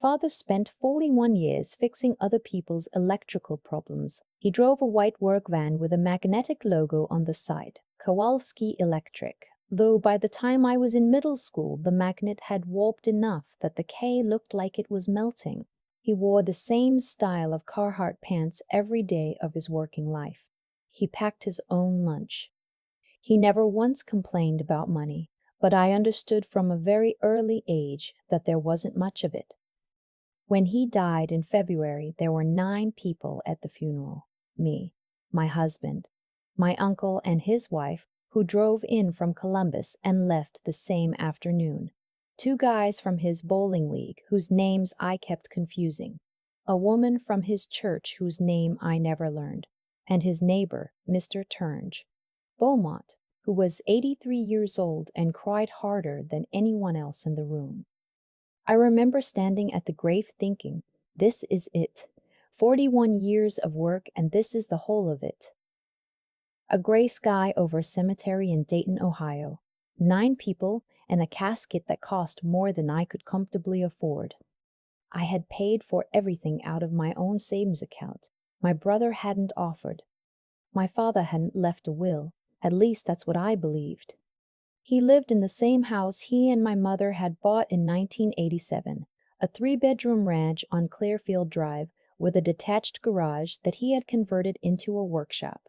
Father spent 41 years fixing other people's electrical problems. He drove a white work van with a magnetic logo on the side, Kowalski Electric. Though by the time I was in middle school, the magnet had warped enough that the K looked like it was melting. He wore the same style of Carhartt pants every day of his working life. He packed his own lunch. He never once complained about money, but I understood from a very early age that there wasn't much of it. When he died in February, there were 9 people at the funeral. Me, my husband, my uncle and his wife, who drove in from Columbus and left the same afternoon. 2 guys from his bowling league, whose names I kept confusing. A woman from his church whose name I never learned. And his neighbor, Mr. Turnge. Beaumont, who was 83 years old and cried harder than anyone else in the room. I remember standing at the grave thinking, this is it. 41 years of work and this is the whole of it. A gray sky over a cemetery in Dayton, Ohio. 9 people and a casket that cost more than I could comfortably afford. I had paid for everything out of my own savings account. My brother hadn't offered. My father hadn't left a will. At least that's what I believed. He lived in the same house he and my mother had bought in 1987, a 3-bedroom ranch on Clearfield Drive with a detached garage that he had converted into a workshop.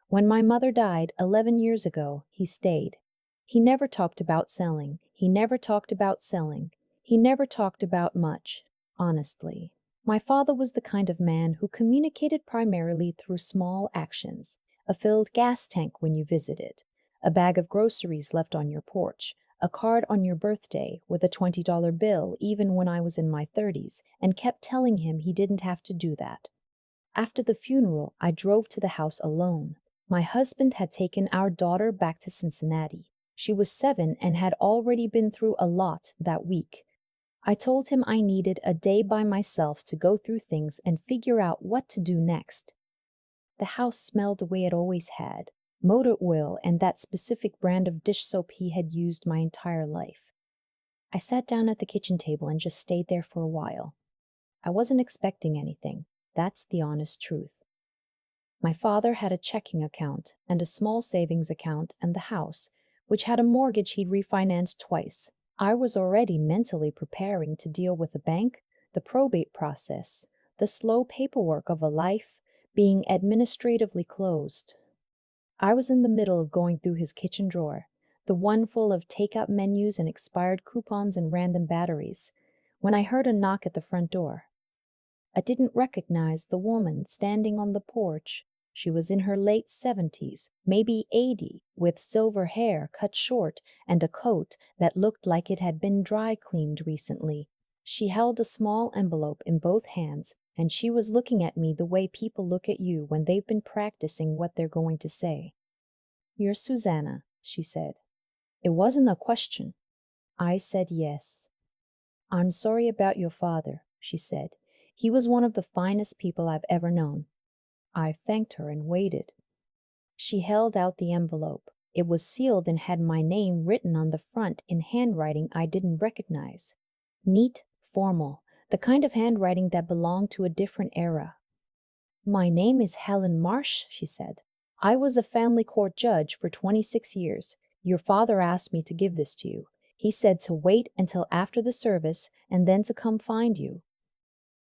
When my mother died 11 years ago, he stayed. He never talked about selling. He never talked about selling. He never talked about much, honestly. My father was the kind of man who communicated primarily through small actions, a filled gas tank when you visited, a bag of groceries left on your porch, a card on your birthday with a $20 bill even when I was in my 30s, and kept telling him he didn't have to do that. After the funeral, I drove to the house alone. My husband had taken our daughter back to Cincinnati. She was 7 and had already been through a lot that week. I told him I needed a day by myself to go through things and figure out what to do next. The house smelled the way it always had, motor oil and that specific brand of dish soap he had used my entire life. I sat down at the kitchen table and just stayed there for a while. I wasn't expecting anything. That's the honest truth. My father had a checking account and a small savings account and the house, which had a mortgage he'd refinanced twice. I was already mentally preparing to deal with the bank, the probate process, the slow paperwork of a life being administratively closed. I was in the middle of going through his kitchen drawer, the one full of takeout menus and expired coupons and random batteries, when I heard a knock at the front door. I didn't recognize the woman standing on the porch. She was in her late 70s, maybe 80, with silver hair cut short and a coat that looked like it had been dry cleaned recently. She held a small envelope in both hands, and she was looking at me the way people look at you when they've been practicing what they're going to say. "You're Susanna," she said. It wasn't a question. I said yes. "I'm sorry about your father," she said. "He was one of the finest people I've ever known." I thanked her and waited. She held out the envelope. It was sealed and had my name written on the front in handwriting I didn't recognize. Neat, formal, the kind of handwriting that belonged to a different era. "My name is Helen Marsh," she said. "I was a family court judge for 26 years. Your father asked me to give this to you. He said to wait until after the service and then to come find you."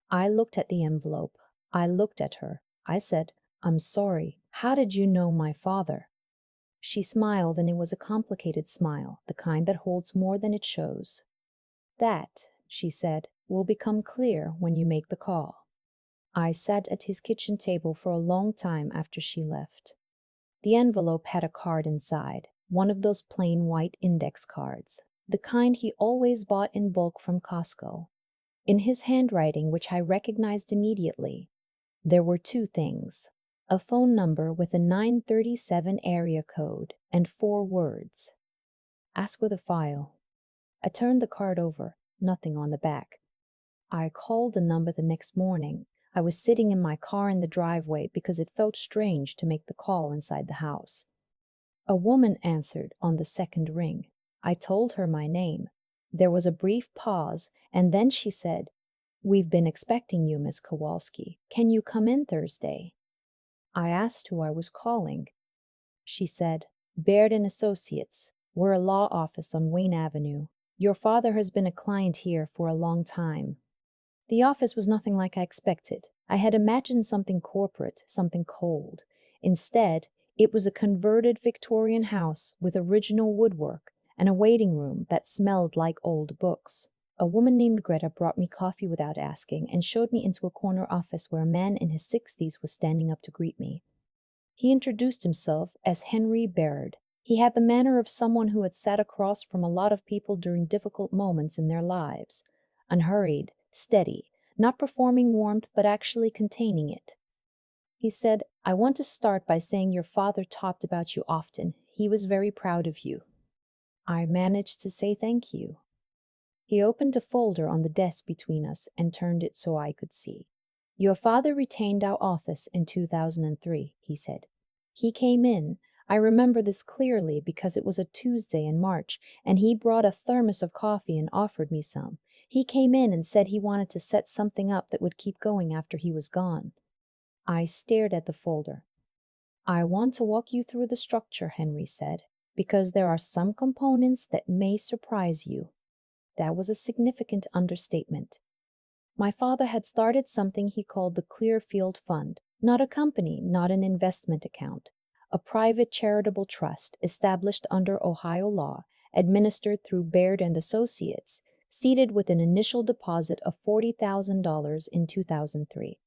I looked at the envelope. I looked at her. I said, "I'm sorry. How did you know my father?" She smiled, and it was a complicated smile, the kind that holds more than it shows. "That," she said, "will become clear when you make the call." I sat at his kitchen table for a long time after she left. The envelope had a card inside, one of those plain white index cards, the kind he always bought in bulk from Costco. In his handwriting, which I recognized immediately, there were 2 things: a phone number with a 937 area code and 4 words. "Ask for the file." I turned the card over, nothing on the back. I called the number the next morning. I was sitting in my car in the driveway because it felt strange to make the call inside the house. A woman answered on the second ring. I told her my name. There was a brief pause, and then she said, "We've been expecting you, Miss Kowalski. Can you come in Thursday?" I asked who I was calling. She said, "Baird and Associates. We're a law office on Wayne Avenue. Your father has been a client here for a long time." The office was nothing like I expected. I had imagined something corporate, something cold. Instead, it was a converted Victorian house with original woodwork and a waiting room that smelled like old books. A woman named Greta brought me coffee without asking and showed me into a corner office where a man in his 60s was standing up to greet me. He introduced himself as Henry Baird. He had the manner of someone who had sat across from a lot of people during difficult moments in their lives. Unhurried, steady, not performing warmth but actually containing it. He said, "I want to start by saying your father talked about you often. He was very proud of you." I managed to say thank you. He opened a folder on the desk between us and turned it so I could see. "Your father retained our office in 2003, he said. "He came in. I remember this clearly because it was a Tuesday in March, and he brought a thermos of coffee and offered me some. He came in and said he wanted to set something up that would keep going after he was gone." I stared at the folder. "I want to walk you through the structure," Henry said, "because there are some components that may surprise you." That was a significant understatement. My father had started something he called the Clearfield Fund, not a company, not an investment account, a private charitable trust established under Ohio law, administered through Baird and Associates, seated with an initial deposit of $40,000 in 2003.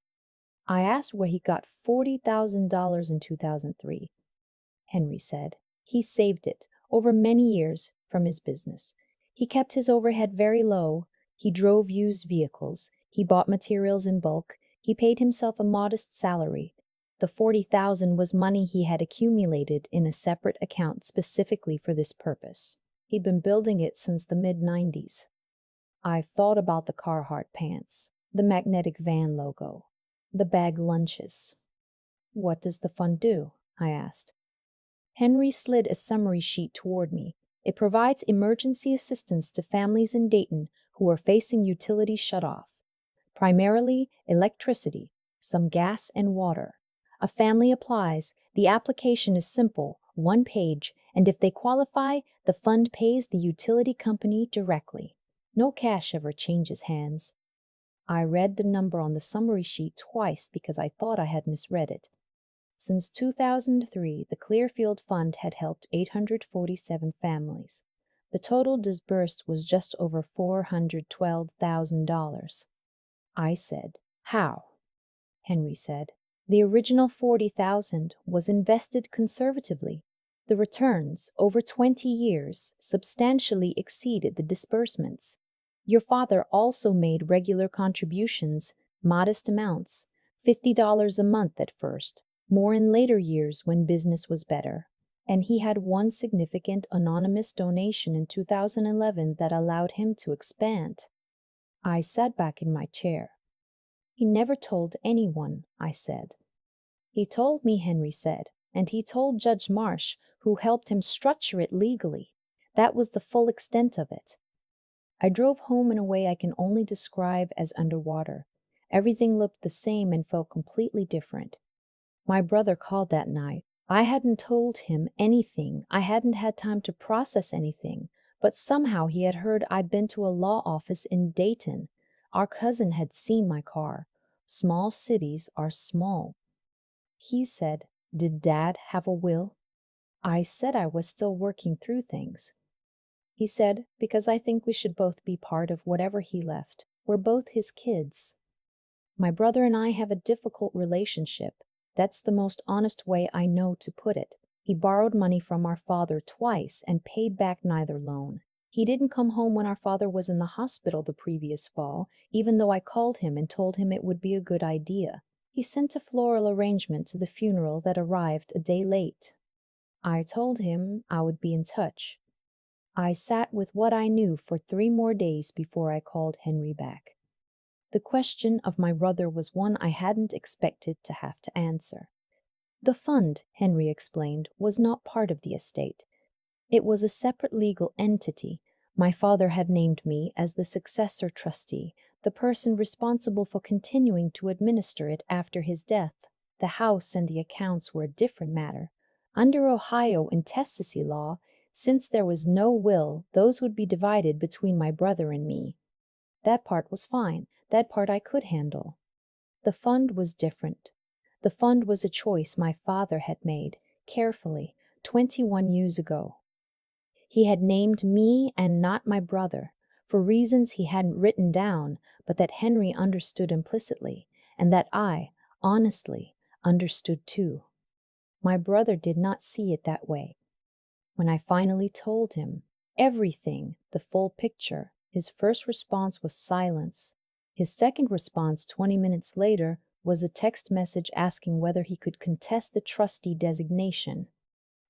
I asked where he got $40,000 in 2003. Henry said, "He saved it, over many years, from his business. He kept his overhead very low. He drove used vehicles. He bought materials in bulk. He paid himself a modest salary. The $40,000 was money he had accumulated in a separate account specifically for this purpose. He'd been building it since the mid-90s. I've thought about the Carhartt pants, the magnetic van logo, the bag lunches. What does the fund do?" I asked. Henry slid a summary sheet toward me. "It provides emergency assistance to families in Dayton who are facing utility shutoff. Primarily electricity, some gas and water. A family applies. The application is simple, one page, and if they qualify, the fund pays the utility company directly. No cash ever changes hands." I read the number on the summary sheet twice because I thought I had misread it. Since 2003, the Clearfield Fund had helped 847 families. The total disbursed was just over $412,000. I said, "How?" Henry said, "The original $40,000 was invested conservatively. The returns, over 20 years, substantially exceeded the disbursements. Your father also made regular contributions, modest amounts, $50 a month at first, more in later years when business was better. And he had one significant anonymous donation in 2011 that allowed him to expand." I sat back in my chair. "He never told anyone," I said. "He told me," Henry said, "and he told Judge Marsh, who helped him structure it legally. That was the full extent of it." I drove home in a way I can only describe as underwater. Everything looked the same and felt completely different. My brother called that night. I hadn't told him anything. I hadn't had time to process anything. But somehow he had heard I'd been to a law office in Dayton. Our cousin had seen my car. Small cities are small. He said, "Did Dad have a will?" I said I was still working through things. He said, "Because I think we should both be part of whatever he left. We're both his kids." My brother and I have a difficult relationship. That's the most honest way I know to put it. He borrowed money from our father twice and paid back neither loan. He didn't come home when our father was in the hospital the previous fall, even though I called him and told him it would be a good idea. He sent a floral arrangement to the funeral that arrived a day late. I told him I would be in touch. I sat with what I knew for 3 more days before I called Henry back. The question of my brother was one I hadn't expected to have to answer. The fund, Henry explained, was not part of the estate. It was a separate legal entity. My father had named me as the successor trustee, the person responsible for continuing to administer it after his death. The house and the accounts were a different matter. Under Ohio intestacy law, since there was no will, those would be divided between my brother and me. That part was fine. That part I could handle. The fund was different. The fund was a choice my father had made, carefully, 21 years ago. He had named me and not my brother, for reasons he hadn't written down, but that Henry understood implicitly, and that I, honestly, understood too. My brother did not see it that way. When I finally told him everything, the full picture, his first response was silence. His second response 20 minutes later was a text message asking whether he could contest the trustee designation.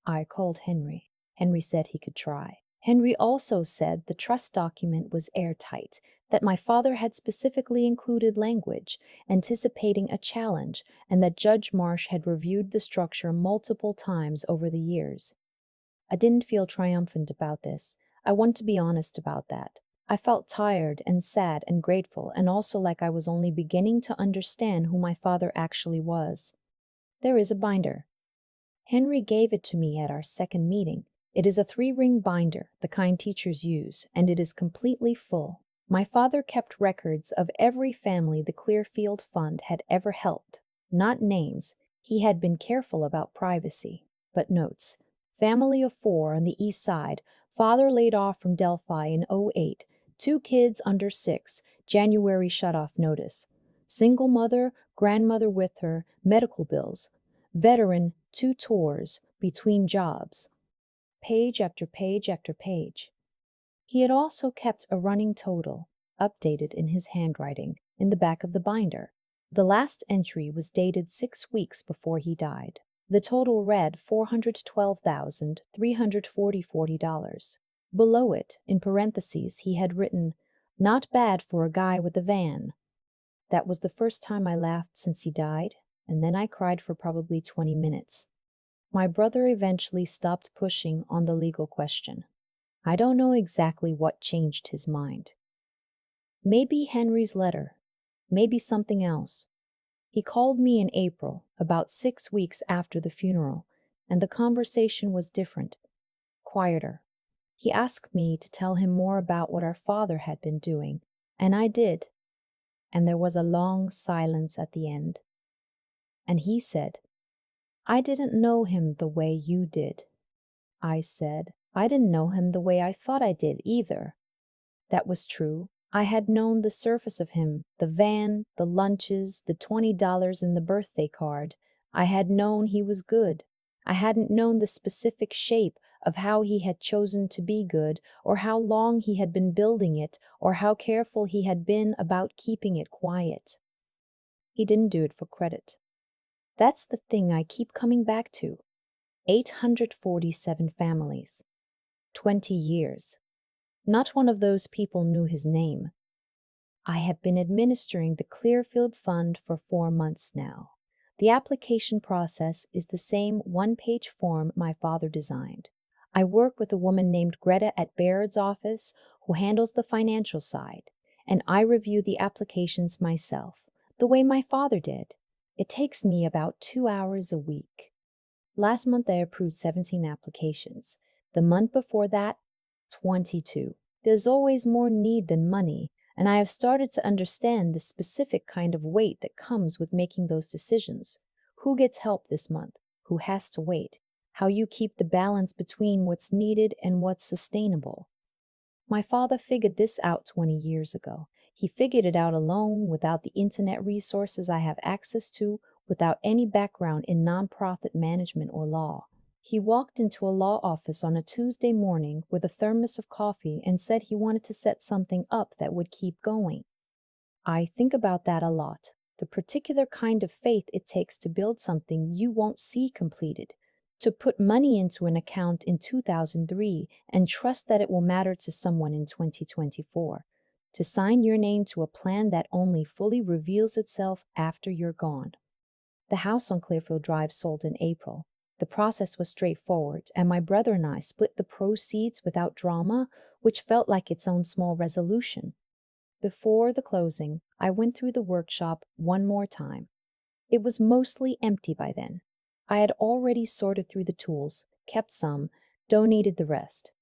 I called Henry. Henry said he could try. Henry also said the trust document was airtight, that my father had specifically included language anticipating a challenge, and that Judge Marsh had reviewed the structure multiple times over the years. I didn't feel triumphant about this. I want to be honest about that. I felt tired and sad and grateful, and also like I was only beginning to understand who my father actually was. There is a binder. Henry gave it to me at our second meeting. It is a 3-ring binder, the kind teachers use, and it is completely full. My father kept records of every family the Clearfield Fund had ever helped. Not names. He had been careful about privacy. But notes. Family of 4 on the east side. Father laid off from Delphi in '08. 2 kids under 6. January shut-off notice. Single mother, grandmother with her, medical bills. Veteran, 2 tours, between jobs. Page after page after page. He had also kept a running total, updated in his handwriting, in the back of the binder. The last entry was dated 6 weeks before he died. The total read $412,340. Below it, in parentheses, he had written, "Not bad for a guy with a van." That was the first time I laughed since he died, and then I cried for probably 20 minutes. My brother eventually stopped pushing on the legal question. I don't know exactly what changed his mind. Maybe Henry's letter, maybe something else. He called me in April, about 6 weeks after the funeral, and the conversation was different, quieter. He asked me to tell him more about what our father had been doing, and I did. And there was a long silence at the end. And he said, "I didn't know him the way you did." I said, "I didn't know him the way I thought I did either." That was true. I had known the surface of him, the van, the lunches, the $20 in the birthday card. I had known he was good. I hadn't known the specific shape of how he had chosen to be good, or how long he had been building it, or how careful he had been about keeping it quiet. He didn't do it for credit. That's the thing I keep coming back to. 847 families. 20 years. Not one of those people knew his name. I have been administering the Clearfield Fund for 4 months now. The application process is the same 1-page form my father designed. I work with a woman named Greta at Baird's office who handles the financial side, and I review the applications myself, the way my father did. It takes me about 2 hours a week. Last month I approved 17 applications. The month before that, 22. There's always more need than money, and I have started to understand the specific kind of weight that comes with making those decisions. Who gets help this month? Who has to wait? How you keep the balance between what's needed and what's sustainable. My father figured this out 20 years ago. He figured it out alone, without the internet resources I have access to, without any background in nonprofit management or law. He walked into a law office on a Tuesday morning with a thermos of coffee and said he wanted to set something up that would keep going. I think about that a lot, the particular kind of faith it takes to build something you won't see completed, to put money into an account in 2003 and trust that it will matter to someone in 2024, to sign your name to a plan that only fully reveals itself after you're gone. The house on Clearfield Drive sold in April. The process was straightforward, and my brother and I split the proceeds without drama, which felt like its own small resolution. Before the closing, I went through the workshop one more time. It was mostly empty by then. I had already sorted through the tools, kept some, donated the rest.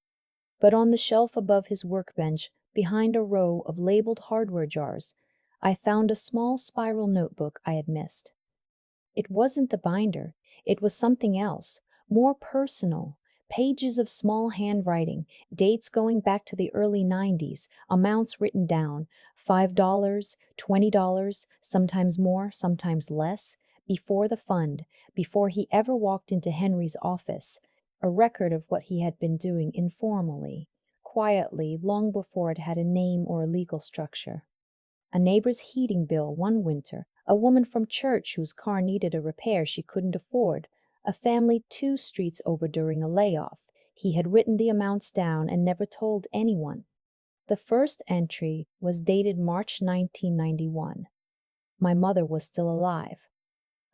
But on the shelf above his workbench, behind a row of labeled hardware jars, I found a small spiral notebook I had missed. It wasn't the binder, it was something else, more personal. Pages of small handwriting, dates going back to the early 90s, amounts written down $5, $20, sometimes more, sometimes less, before the fund, before he ever walked into Henry's office, a record of what he had been doing informally, quietly, long before it had a name or a legal structure. A neighbor's heating bill one winter, a woman from church whose car needed a repair she couldn't afford, a family 2 streets over during a layoff. He had written the amounts down and never told anyone. The first entry was dated March 1991. My mother was still alive.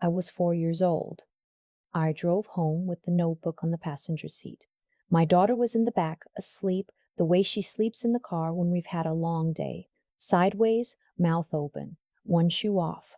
I was 4 years old. I drove home with the notebook on the passenger seat. My daughter was in the back, asleep, the way she sleeps in the car when we've had a long day. Sideways, mouth open, one shoe off.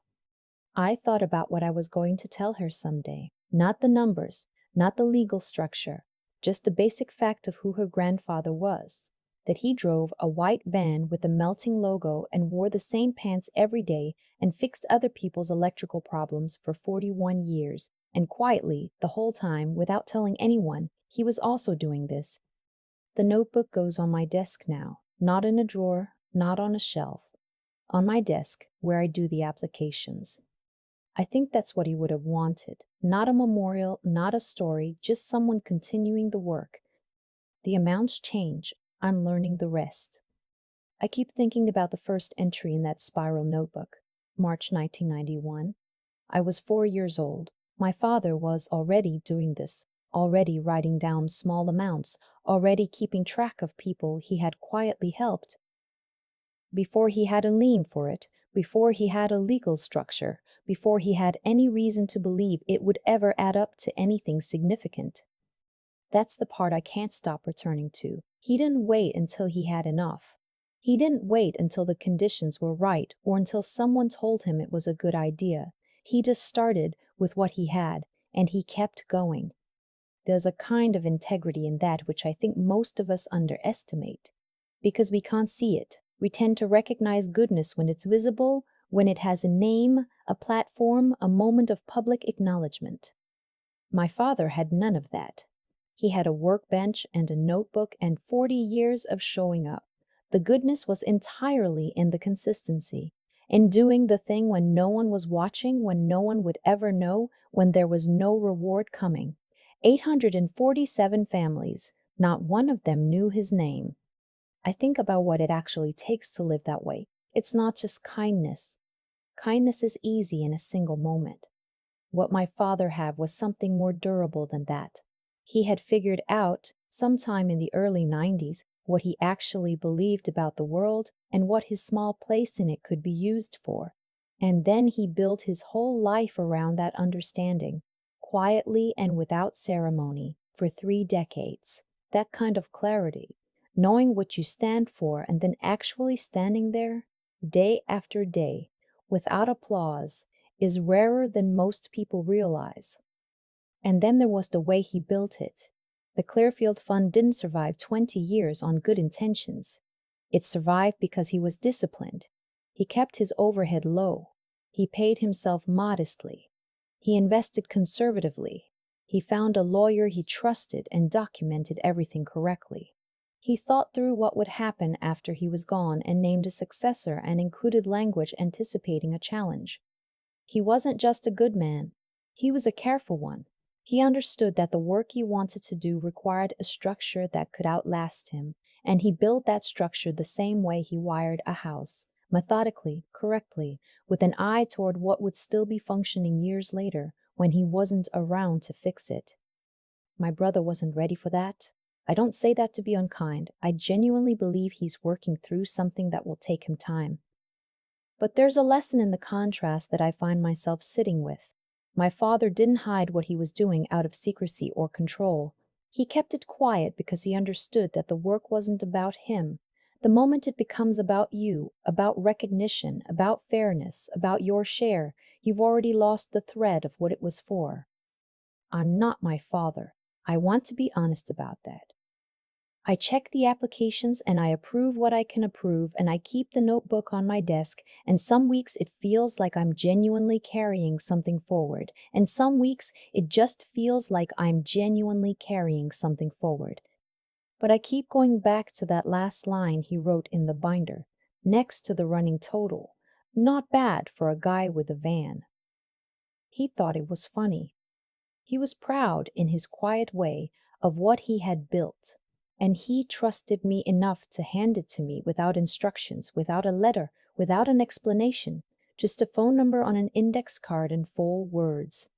I thought about what I was going to tell her someday. Not the numbers, not the legal structure, just the basic fact of who her grandfather was. That he drove a white van with a melting logo and wore the same pants every day and fixed other people's electrical problems for 41 years. And quietly, the whole time, without telling anyone, he was also doing this. The notebook goes on my desk now, not in a drawer, not on a shelf. On my desk, where I do the applications. I think that's what he would have wanted. Not a memorial, not a story, just someone continuing the work. The amounts change. I'm learning the rest. I keep thinking about the first entry in that spiral notebook, March 1991. I was 4 years old. My father was already doing this, already writing down small amounts, already keeping track of people he had quietly helped. Before he had a lien for it, before he had a legal structure, before he had any reason to believe it would ever add up to anything significant. That's the part I can't stop returning to. He didn't wait until he had enough. He didn't wait until the conditions were right or until someone told him it was a good idea. He just started with what he had, and he kept going. There's a kind of integrity in that which I think most of us underestimate. Because we can't see it, we tend to recognize goodness when it's visible, when it has a name, a platform, a moment of public acknowledgement. My father had none of that. He had a workbench and a notebook and 40 years of showing up. The goodness was entirely in the consistency, in doing the thing when no one was watching, when no one would ever know, when there was no reward coming. 847 families, not one of them knew his name. I think about what it actually takes to live that way. It's not just kindness. Kindness is easy in a single moment. What my father had was something more durable than that. He had figured out, sometime in the early 90s, what he actually believed about the world and what his small place in it could be used for. And then he built his whole life around that understanding, quietly and without ceremony, for 3 decades. That kind of clarity, knowing what you stand for and then actually standing there, day after day, without applause, is rarer than most people realize. And then there was the way he built it. The Clearfield Fund didn't survive 20 years on good intentions. It survived because he was disciplined. He kept his overhead low. He paid himself modestly. He invested conservatively. He found a lawyer he trusted and documented everything correctly. He thought through what would happen after he was gone and named a successor and included language anticipating a challenge. He wasn't just a good man. He was a careful one. He understood that the work he wanted to do required a structure that could outlast him, and he built that structure the same way he wired a house, methodically, correctly, with an eye toward what would still be functioning years later when he wasn't around to fix it. My brother wasn't ready for that. I don't say that to be unkind. I genuinely believe he's working through something that will take him time. But there's a lesson in the contrast that I find myself sitting with. My father didn't hide what he was doing out of secrecy or control. He kept it quiet because he understood that the work wasn't about him, The moment it becomes about you, about recognition, about fairness, about your share, you've already lost the thread of what it was for. I'm not my father. I want to be honest about that. I check the applications and I approve what I can approve, and I keep the notebook on my desk, and some weeks it feels like I'm genuinely carrying something forward, and some weeks it just feels like I'm genuinely carrying something forward. But I keep going back to that last line he wrote in the binder, next to the running total. Not bad for a guy with a van. He thought it was funny. He was proud, in his quiet way, of what he had built, and he trusted me enough to hand it to me without instructions, without a letter, without an explanation, just a phone number on an index card and 4 words.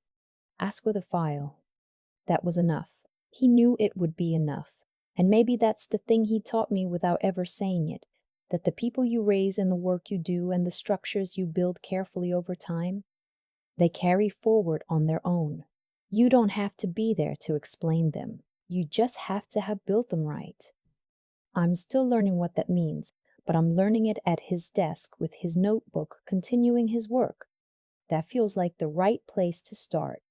As with a file. That was enough. He knew it would be enough. And maybe that's the thing he taught me without ever saying it, that the people you raise and the work you do and the structures you build carefully over time, they carry forward on their own. You don't have to be there to explain them. You just have to have built them right. I'm still learning what that means, but I'm learning it at his desk with his notebook continuing his work. That feels like the right place to start.